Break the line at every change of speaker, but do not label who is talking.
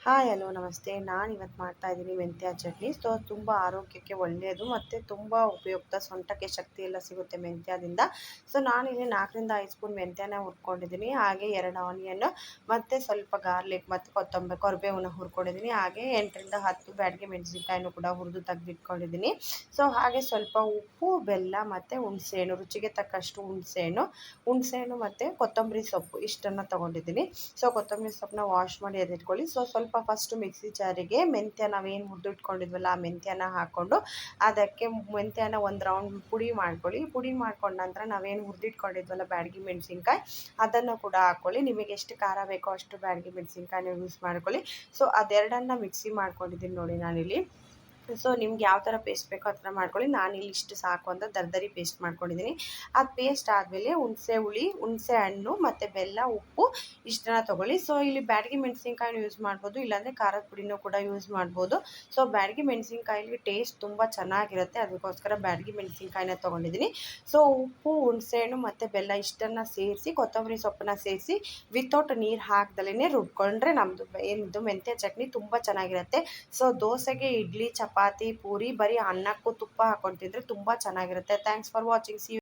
Hi hello ನಮಸ್ತೆ. ನಾನು ಇವತ್ತು ಮಾಡ್ತಾಯಿದ್ದೀನಿ ಮೆಂತ್ಯ ಚಟ್ನಿ. ಸೊ ತುಂಬ ಆರೋಗ್ಯಕ್ಕೆ ಒಳ್ಳೆಯದು ಮತ್ತು ತುಂಬ ಉಪಯುಕ್ತ. ಸೊಂಟಕ್ಕೆ ಶಕ್ತಿ ಎಲ್ಲ ಸಿಗುತ್ತೆ ಮೆಂತ್ಯದಿಂದ. ಸೊ ನಾನಿಲ್ಲಿ 4 ರಿಂದ 5 ಸ್ಪೂನ್ ಮೆಂತ್ಯನ ಹುರ್ಕೊಂಡಿದ್ದೀನಿ. ಹಾಗೆ 2 ಆನಿಯನ್ನು ಮತ್ತು ಸ್ವಲ್ಪ ಗಾರ್ಲಿಕ್ ಮತ್ತು ಕರಿಬೇವನ್ನ ಹುರ್ಕೊಂಡಿದ್ದೀನಿ. ಹಾಗೆ 8 ರಿಂದ 10 ಬ್ಯಾಡಗಿ ಮೆಣಸಿನ್ಕಾಯಿನೂ ಕೂಡ ಹುರಿದು ತೆಗೆದಿಟ್ಕೊಂಡಿದ್ದೀನಿ. ಸೊ ಹಾಗೆ ಸ್ವಲ್ಪ ಉಪ್ಪು, ಬೆಲ್ಲ ಮತ್ತು ಹುಣಸೆಹಣ್ಣು, ರುಚಿಗೆ ತಕ್ಕಷ್ಟು ಹುಣಸೆಹಣ್ಣು ಮತ್ತು ಕೊತ್ತಂಬರಿ ಸೊಪ್ಪು ಇಷ್ಟನ್ನು ತೊಗೊಂಡಿದ್ದೀನಿ. ಸೊ ಕೊತ್ತಂಬರಿ ಸೊಪ್ಪನ್ನ ವಾಶ್ ಮಾಡಿ ಎತ್ತಿಟ್ಕೊಳ್ಳಿ. ಸ್ವಲ್ಪ ಫಸ್ಟು ಮಿಕ್ಸಿ ಜಾರಿಗೆ ಮೆಂತ್ಯ ನಾವೇನು ಹುರಿದಿಟ್ಕೊಂಡಿದ್ವಲ್ಲ ಆ ಮೆಂತ್ಯನ ಹಾಕ್ಕೊಂಡು ಅದಕ್ಕೆ ಮೆಂತ್ಯನ ಒಂದು ರೌಂಡ್ ಪುಡಿ ಮಾಡ್ಕೊಳ್ಳಿ. ಪುಡಿ ಮಾಡ್ಕೊಂಡ ನಂತರ ನಾವೇನು ಹುರಿದಿಟ್ಕೊಂಡಿದ್ವಲ್ಲ ಬ್ಯಾಡಗಿ ಮೆಣಸಿನ್ಕಾಯಿ ಅದನ್ನು ಕೂಡ ಹಾಕ್ಕೊಳ್ಳಿ. ನಿಮಗೆ ಎಷ್ಟು ಖಾರ ಬೇಕೋ ಅಷ್ಟು ಬ್ಯಾಡಗಿ ಮೆಣಸಿನ್ಕಾಯಿನ ಯೂಸ್ ಮಾಡ್ಕೊಳ್ಳಿ. ಸೊ ಅದೆರಡನ್ನ ಮಿಕ್ಸಿ ಮಾಡ್ಕೊಂಡಿದ್ದೀನಿ ನೋಡಿ ನಾನಿಲ್ಲಿ. ಸೊ ನಿಮ್ಗೆ ಯಾವ ಥರ ಪೇಸ್ಟ್ ಬೇಕೋ ಆ ಥರ ಮಾಡ್ಕೊಳ್ಳಿ. ನಾನಿಲ್ಲಿ ಇಷ್ಟು ಸಾಕು ಅಂತ ದರ್ದರಿ ಪೇಸ್ಟ್ ಮಾಡ್ಕೊಂಡಿದ್ದೀನಿ. ಅದು ಪೇಸ್ಟ್ ಆದಮೇಲೆ ಹುಣಸೆ ಹಣ್ಣು ಮತ್ತು ಬೆಲ್ಲ, ಉಪ್ಪು ಇಷ್ಟನ್ನ ತೊಗೊಳ್ಳಿ. ಸೊ ಇಲ್ಲಿ ಬ್ಯಾಡಗಿ ಮೆಣಸಿನ್ಕಾಯಿನೂ ಯೂಸ್ ಮಾಡ್ಬೋದು, ಇಲ್ಲಾಂದರೆ ಖಾರದ ಪುಡಿನೂ ಕೂಡ ಯೂಸ್ ಮಾಡ್ಬೋದು. ಸೊ ಬ್ಯಾಡಗಿ ಮೆಣಸಿನ್ಕಾಯಲ್ಲಿ ಟೇಸ್ಟ್ ತುಂಬ ಚೆನ್ನಾಗಿರುತ್ತೆ, ಅದಕ್ಕೋಸ್ಕರ ಬ್ಯಾಡಗಿ ಮೆಣಸಿನ್ಕಾಯಿನ ತೊಗೊಂಡಿದ್ದೀನಿ. ಸೊ ಉಪ್ಪು, ಹುಣಸೆಹಣ್ಣು ಮತ್ತು ಬೆಲ್ಲ ಇಷ್ಟನ್ನು ಸೇರಿಸಿ ಕೊತ್ತಂಬರಿ ಸೊಪ್ಪನ್ನ ಸೇರಿಸಿ ವಿತೌಟ್ ನೀರು ಹಾಕ್ದಲೇ ರುಬ್ಕೊಂಡ್ರೆ ನಮ್ಮದು ಏನಿದು ಮೆಂತ್ಯ ಚಟ್ನಿ ತುಂಬ ಚೆನ್ನಾಗಿರುತ್ತೆ. ಸೊ ದೋಸೆಗೆ, ಇಡ್ಲಿ, ಚಪಾತಿ, ಪೂರಿ ಬರೀ ಅನ್ನಕ್ಕೂ ತುಪ್ಪ ಹಾಕ್ಕೊಂಡು ತಿಂದರೆ ತುಂಬ ಚೆನ್ನಾಗಿರುತ್ತೆ. Thanks for watching. See you.